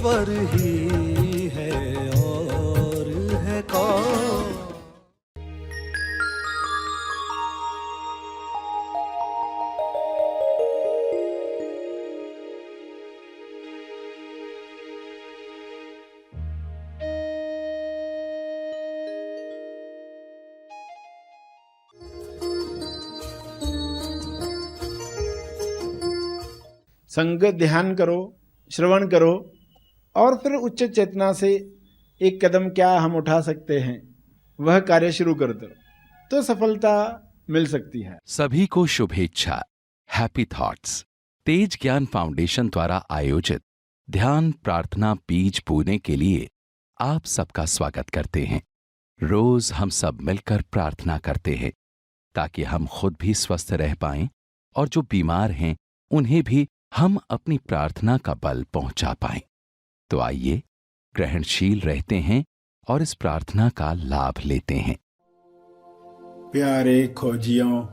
ईश्वर ही है और है कौन। संगत ध्यान करो, श्रवण करो और फिर उच्च चेतना से एक कदम क्या हम उठा सकते हैं वह कार्य शुरू कर दो तो सफलता मिल सकती है। सभी को शुभेच्छा। हैप्पी थॉट्स तेज ज्ञान फाउंडेशन द्वारा आयोजित ध्यान प्रार्थना बीज बोने के लिए आप सबका स्वागत करते हैं। रोज हम सब मिलकर प्रार्थना करते हैं ताकि हम खुद भी स्वस्थ रह पाएं और जो बीमार हैं उन्हें भी हम अपनी प्रार्थना का बल पहुंचा पाएं। तो आइए ग्रहणशील रहते हैं और इस प्रार्थना का लाभ लेते हैं। प्यारे खोजियों,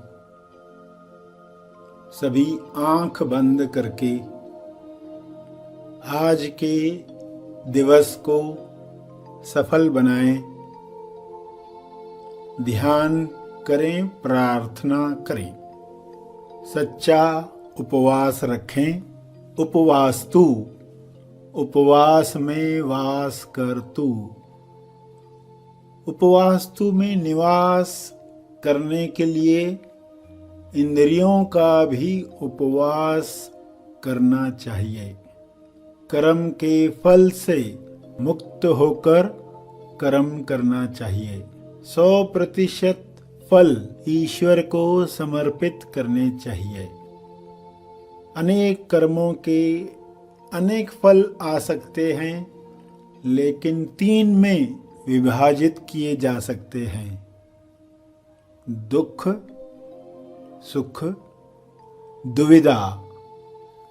सभी आंख बंद करके आज के दिवस को सफल बनाएं, ध्यान करें, प्रार्थना करें, सच्चा उपवास रखें। उपवास्तु, उपवास में वास कर तू। उपवास्तु में निवास करने के लिए इंद्रियों का भी उपवास करना चाहिए। कर्म के फल से मुक्त होकर कर्म करना चाहिए। 100% फल ईश्वर को समर्पित करने चाहिए। अनेक कर्मों के अनेक फल आ सकते हैं, लेकिन 3 में विभाजित किए जा सकते हैं: दुख, सुख, दुविधा।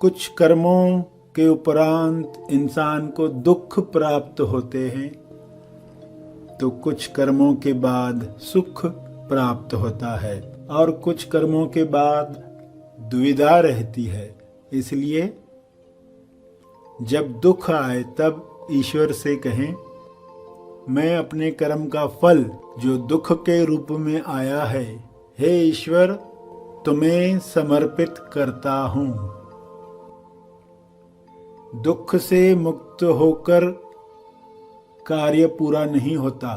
कुछ कर्मों के उपरांत इंसान को दुख प्राप्त होते हैं, तो कुछ कर्मों के बाद सुख प्राप्त होता है और कुछ कर्मों के बाद दुविधा रहती है। इसलिए जब दुख आए तब ईश्वर से कहें, मैं अपने कर्म का फल जो दुख के रूप में आया है, हे ईश्वर, तुम्हें समर्पित करता हूं। दुख से मुक्त होकर कार्य पूरा नहीं होता।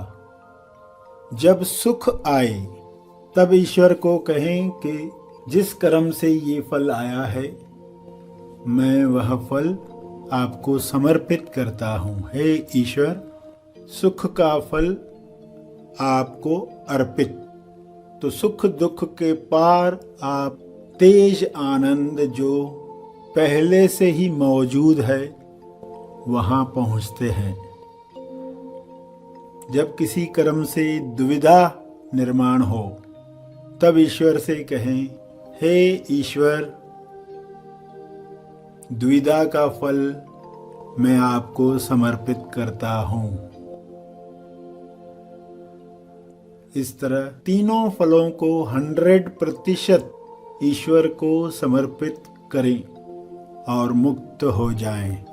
जब सुख आए तब ईश्वर को कहें कि जिस कर्म से ये फल आया है, मैं वह फल आपको समर्पित करता हूं। हे ईश्वर, सुख का फल आपको अर्पित। तो सुख दुख के पार आप तेज आनंद जो पहले से ही मौजूद है वहां पहुंचते हैं। जब किसी कर्म से दुविधा निर्माण हो तब ईश्वर से कहें, हे ईश्वर, द्विधा का फल मैं आपको समर्पित करता हूं। इस तरह तीनों फलों को 100% ईश्वर को समर्पित करें और मुक्त हो जाएं।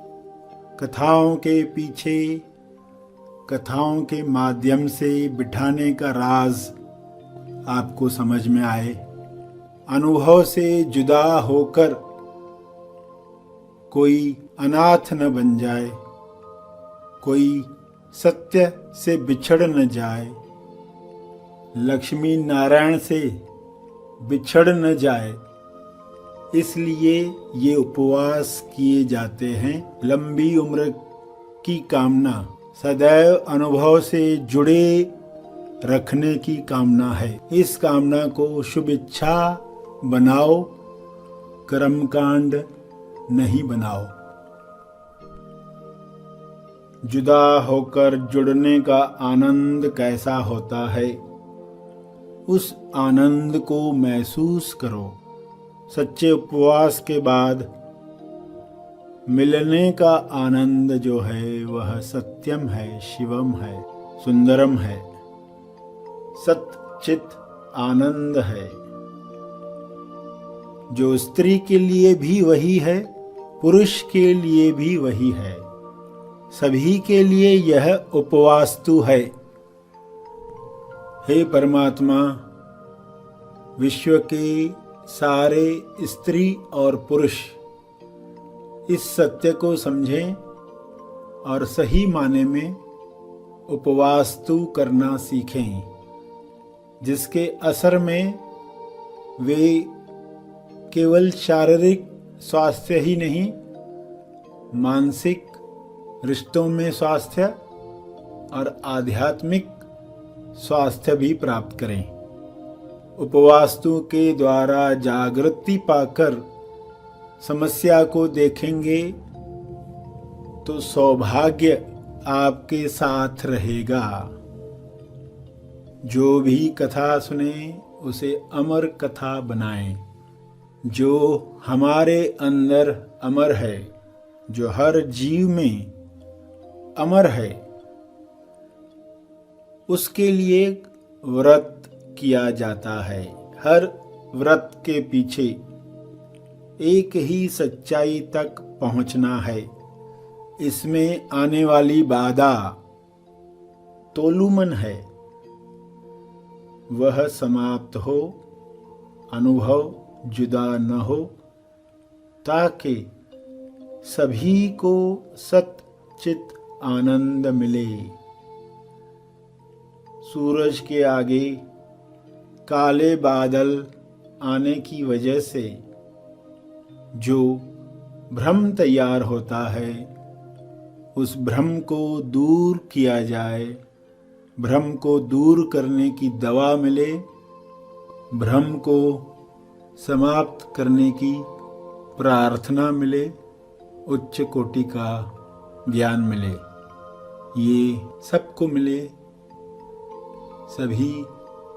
कथाओं के पीछे, कथाओं के माध्यम से बिठाने का राज आपको समझ में आए। अनुभव से जुदा होकर कोई अनाथ न बन जाए, कोई सत्य से बिछड़ न जाए, लक्ष्मी नारायण से बिछड़ न जाए, इसलिए ये उपवास किए जाते हैं। लंबी उम्र की कामना, सदैव अनुभव से जुड़े रखने की कामना है। इस कामना को शुभ इच्छा बनाओ, कर्मकांड नहीं बनाओ। जुदा होकर जुड़ने का आनंद कैसा होता है, उस आनंद को महसूस करो। सच्चे उपवास के बाद मिलने का आनंद जो है वह सत्यम है, शिवम है, सुंदरम है, सच्चित आनंद है, जो स्त्री के लिए भी वही है, पुरुष के लिए भी वही है। सभी के लिए यह उपवास्तु है। हे परमात्मा, विश्व के सारे स्त्री और पुरुष इस सत्य को समझें और सही माने में उपवास्तु करना सीखें, जिसके असर में वे केवल शारीरिक स्वास्थ्य ही नहीं, मानसिक रिश्तों में स्वास्थ्य और आध्यात्मिक स्वास्थ्य भी प्राप्त करें। उपवास्तु के द्वारा जागृति पाकर समस्या को देखेंगे तो सौभाग्य आपके साथ रहेगा। जो भी कथा सुने उसे अमर कथा बनाएं। जो हमारे अंदर अमर है, जो हर जीव में अमर है, उसके लिए व्रत किया जाता है। हर व्रत के पीछे एक ही सच्चाई तक पहुंचना है। इसमें आने वाली बाधा तोलुमन है, वह समाप्त हो, अनुभव जुदा न हो, ताकि सभी को सच्चित आनंद मिले। सूरज के आगे काले बादल आने की वजह से जो भ्रम तैयार होता है, उस भ्रम को दूर किया जाए। भ्रम को दूर करने की दवा मिले, भ्रम को समाप्त करने की प्रार्थना मिले, उच्च कोटि का ज्ञान मिले। ये सबको मिले, सभी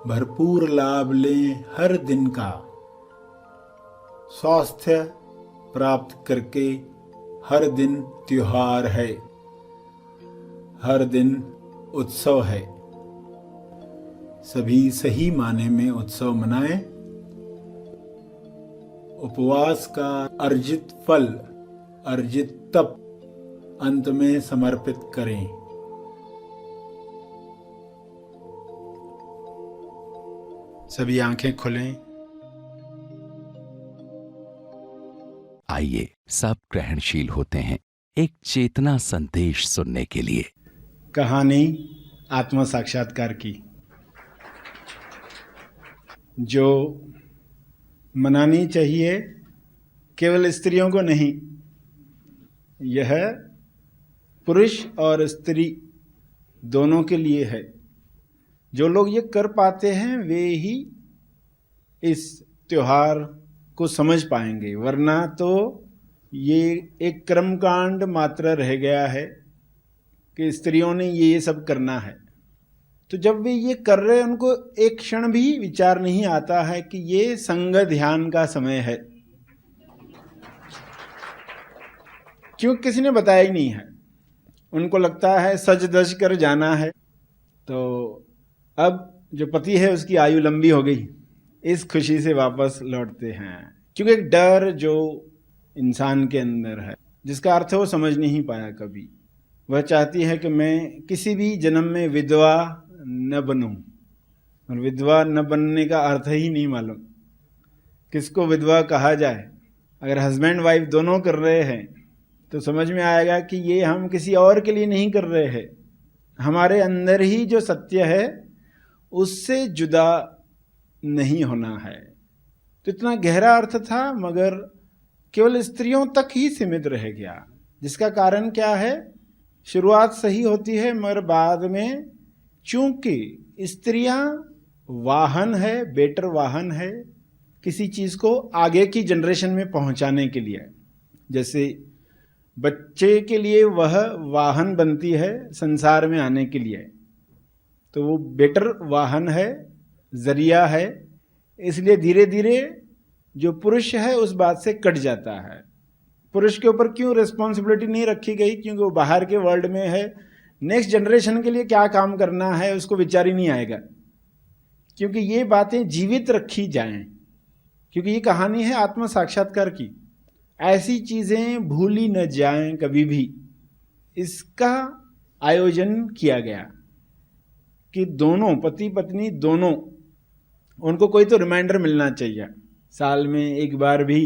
भरपूर लाभ लें हर दिन का। स्वास्थ्य प्राप्त करके हर दिन त्योहार है, हर दिन उत्सव है। सभी सही माने में उत्सव मनाएं। उपवास का अर्जित फल, अर्जित तप अंत में समर्पित करें। सभी आंखें खोलें। आइए सब ग्रहणशील होते हैं एक चेतना संदेश सुनने के लिए। कहानी आत्म साक्षात्कार की, जो मनानी चाहिए केवल स्त्रियों को नहीं, यह पुरुष और स्त्री दोनों के लिए है। जो लोग ये कर पाते हैं वे ही इस त्योहार को समझ पाएंगे, वरना तो ये एक कर्मकांड मात्र रह गया है कि स्त्रियों ने ये सब करना है। तो जब वे ये कर रहे हैं, उनको एक क्षण भी विचार नहीं आता है कि ये संग ध्यान का समय है, क्यों किसी ने बताया ही नहीं है। उनको लगता है सज धज कर जाना है, तो अब जो पति है उसकी आयु लंबी हो गई, इस खुशी से वापस लौटते हैं। क्योंकि एक डर जो इंसान के अंदर है, जिसका अर्थ वो समझ नहीं पाया कभी। वह चाहती है कि मैं किसी भी जन्म में विधवा न बनूं, और विधवा न बनने का अर्थ ही नहीं मालूम किसको विधवा कहा जाए। अगर हस्बैंड वाइफ दोनों कर रहे हैं तो समझ में आएगा कि ये हम किसी और के लिए नहीं कर रहे हैं, हमारे अंदर ही जो सत्य है उससे जुदा नहीं होना है। तो इतना गहरा अर्थ था, मगर केवल स्त्रियों तक ही सीमित रह गया। जिसका कारण क्या है? शुरुआत सही होती है, मगर बाद में चूंकि स्त्रियां वाहन है, बेटर वाहन है किसी चीज को आगे की जनरेशन में पहुंचाने के लिए। जैसे बच्चे के लिए वह वाहन बनती है संसार में आने के लिए, तो वो बेटर वाहन है, जरिया है। इसलिए धीरे धीरे जो पुरुष है उस बात से कट जाता है। पुरुष के ऊपर क्यों रिस्पॉन्सिबिलिटी नहीं रखी गई? क्योंकि वो बाहर के वर्ल्ड में है, नेक्स्ट जनरेशन के लिए क्या काम करना है उसको विचार ही नहीं आएगा। क्योंकि ये बातें जीवित रखी जाएं, क्योंकि ये कहानी है आत्म साक्षात्कार की। ऐसी चीजें भूली न जाएं कभी भी, इसका आयोजन किया गया कि दोनों पति पत्नी दोनों, उनको कोई तो रिमाइंडर मिलना चाहिए, साल में एक बार भी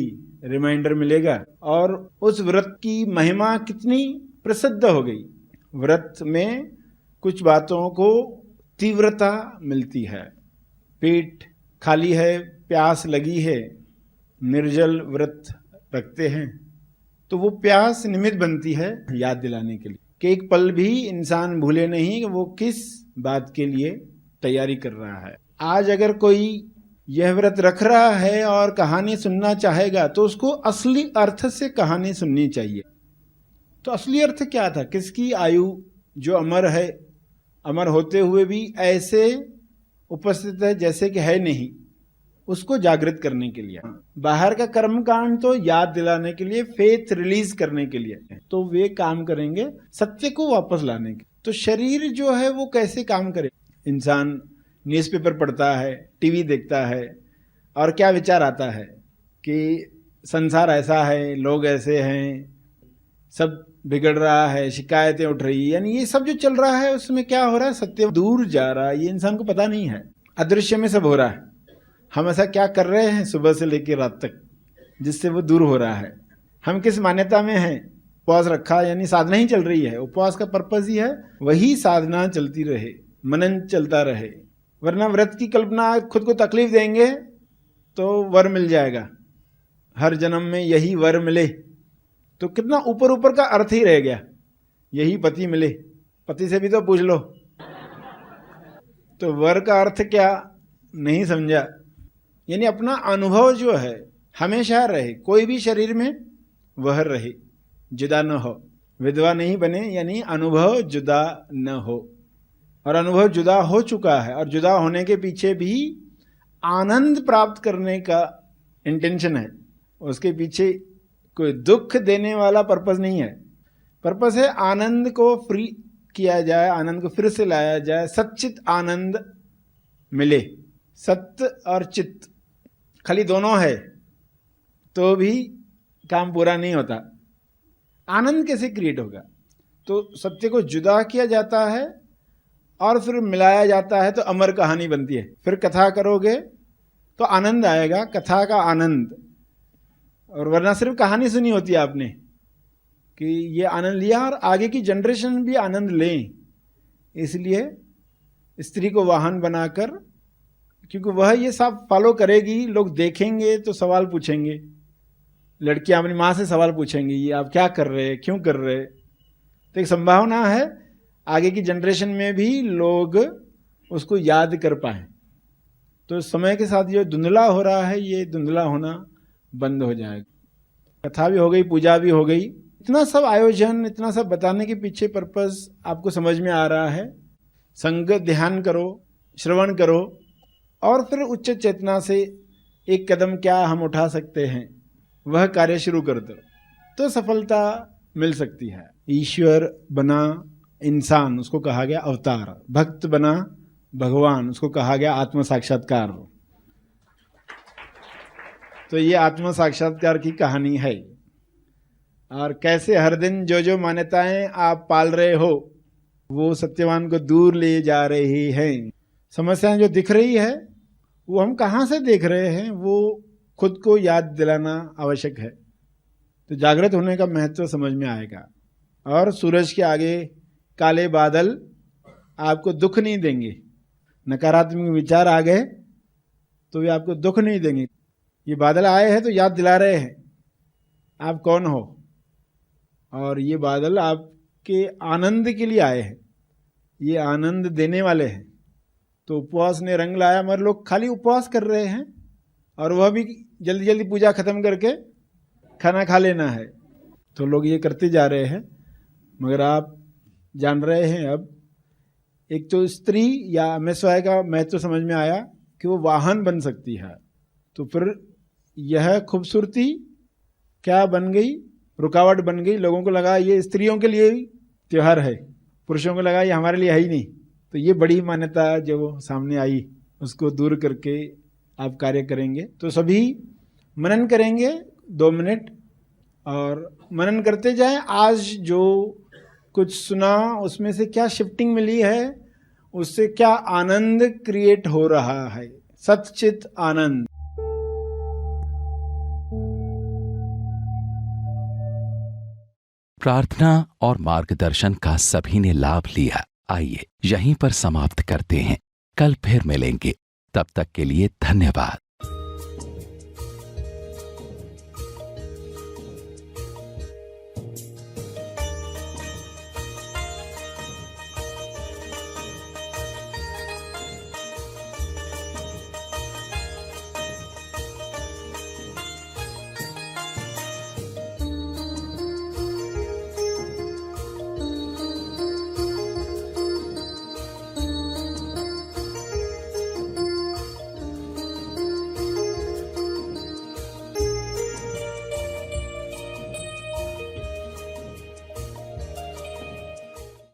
रिमाइंडर मिलेगा। और उस व्रत की महिमा कितनी प्रसिद्ध हो गई, व्रत में कुछ बातों को तीव्रता मिलती है। पेट खाली है, प्यास लगी है, निर्जल व्रत रखते हैं तो वो प्यास निमित्त बनती है याद दिलाने के लिए कि एक पल भी इंसान भूले नहीं कि वो किस बात के लिए तैयारी कर रहा है। आज अगर कोई यह व्रत रख रहा है और कहानी सुनना चाहेगा तो उसको असली अर्थ से कहानी सुननी चाहिए। तो असली अर्थ क्या था, किसकी आयु जो अमर है, अमर होते हुए भी ऐसे उपस्थित है जैसे कि है नहीं, उसको जागृत करने के लिए। बाहर का कर्मकांड तो याद दिलाने के लिए, फेथ रिलीज करने के लिए, तो वे काम करेंगे सत्य को वापस लाने के। तो शरीर जो है वो कैसे काम करे, इंसान न्यूज़पेपर पढ़ता है, टीवी देखता है और क्या विचार आता है कि संसार ऐसा है, लोग ऐसे हैं, सब बिगड़ रहा है, शिकायतें उठ रही है, यानी ये सब जो चल रहा है उसमें क्या हो रहा है, सत्य दूर जा रहा है, ये इंसान को पता नहीं है। अदृश्य में सब हो रहा है, हम ऐसा क्या कर रहे हैं सुबह से लेकर रात तक जिससे वो दूर हो रहा है। हम किस मान्यता में हैं, उपवास रखा यानी साधना ही चल रही है, उपवास का पर्पस ही है वही साधना चलती रहे, मनन चलता रहे। वरना व्रत की कल्पना, खुद को तकलीफ देंगे तो वर मिल जाएगा, हर जन्म में यही वर मिले, तो कितना ऊपर ऊपर का अर्थ ही रह गया, यही पति मिले, पति से भी तो पूछ लो। तो वर का अर्थ क्या नहीं समझा, यानी अपना अनुभव जो है हमेशा रहे, कोई भी शरीर में वह रहे, जुदा न हो, विधवा नहीं बने, यानी अनुभव जुदा न हो। और अनुभव जुदा हो चुका है और जुदा होने के पीछे भी आनंद प्राप्त करने का इंटेंशन है, उसके पीछे कोई दुख देने वाला पर्पस नहीं है। पर्पस है आनंद को फ्री किया जाए, आनंद को फिर से लाया जाए, सच्चित आनंद मिले। सत्य और चित्त खाली दोनों है तो भी काम पूरा नहीं होता। आनंद कैसे क्रिएट होगा, तो सत्य को जुदा किया जाता है और फिर मिलाया जाता है तो अमर कहानी बनती है। फिर कथा करोगे तो आनंद आएगा, कथा का आनंद। और वरना सिर्फ कहानी सुनी होती है आपने कि ये आनंद लिया और आगे की जनरेशन भी आनंद लें, इसलिए स्त्री को वाहन बनाकर, क्योंकि वह ये सब फॉलो करेगी, लोग देखेंगे तो सवाल पूछेंगे, लड़कियां अपनी माँ से सवाल पूछेंगी ये आप क्या कर रहे हैं, क्यों कर रहे हैं। तो एक संभावना है आगे की जनरेशन में भी लोग उसको याद कर पाए। तो समय के साथ जो धुंधला हो रहा है ये धुंधला होना बंद हो जाएगा। कथा भी हो गई, पूजा भी हो गई, इतना सब आयोजन, इतना सब बताने के पीछे पर्पस आपको समझ में आ रहा है। संग ध्यान करो, श्रवण करो और फिर उच्च चेतना से एक कदम क्या हम उठा सकते हैं वह कार्य शुरू कर दो तो सफलता मिल सकती है। ईश्वर बना इंसान, उसको कहा गया अवतार। भक्त बना भगवान, उसको कहा गया आत्म साक्षात्कार। तो ये आत्म साक्षात्कार की कहानी है। और कैसे हर दिन जो जो मान्यताएं आप पाल रहे हो वो सत्यवान को दूर ले जा रही हैं। समस्याएं जो दिख रही है वो हम कहाँ से देख रहे हैं, वो खुद को याद दिलाना आवश्यक है। तो जागृत होने का महत्व समझ में आएगा। और सूरज के आगे काले बादल आपको दुख नहीं देंगे। नकारात्मक विचार आ गए तो वे आपको दुख नहीं देंगे। ये बादल आए हैं तो याद दिला रहे हैं आप कौन हो, और ये बादल आपके आनंद के लिए आए हैं, ये आनंद देने वाले हैं। तो उपवास ने रंग लाया, मगर लोग खाली उपवास कर रहे हैं और वह भी जल्दी जल्दी पूजा खत्म करके खाना खा लेना है। तो लोग ये करते जा रहे हैं, मगर आप जान रहे हैं अब एक तो स्त्री या अमेस्वाय का महत्व समझ में आया कि वो वाहन बन सकती है। तो फिर यह खूबसूरती क्या बन गई, रुकावट बन गई। लोगों को लगा ये स्त्रियों के लिए त्यौहार है, पुरुषों को लगा ये हमारे लिए है ही नहीं। तो ये बड़ी मान्यता जो सामने आई उसको दूर करके आप कार्य करेंगे। तो सभी मनन करेंगे 2 मिनट और मनन करते जाएं। आज जो कुछ सुना, उसमें से क्या शिफ्टिंग मिली है, उससे क्या आनंद क्रिएट हो रहा है, सच्चित आनंद। प्रार्थना और मार्गदर्शन का सभी ने लाभ लिया। आइए यहीं पर समाप्त करते हैं, कल फिर मिलेंगे। तब तक के लिए धन्यवाद।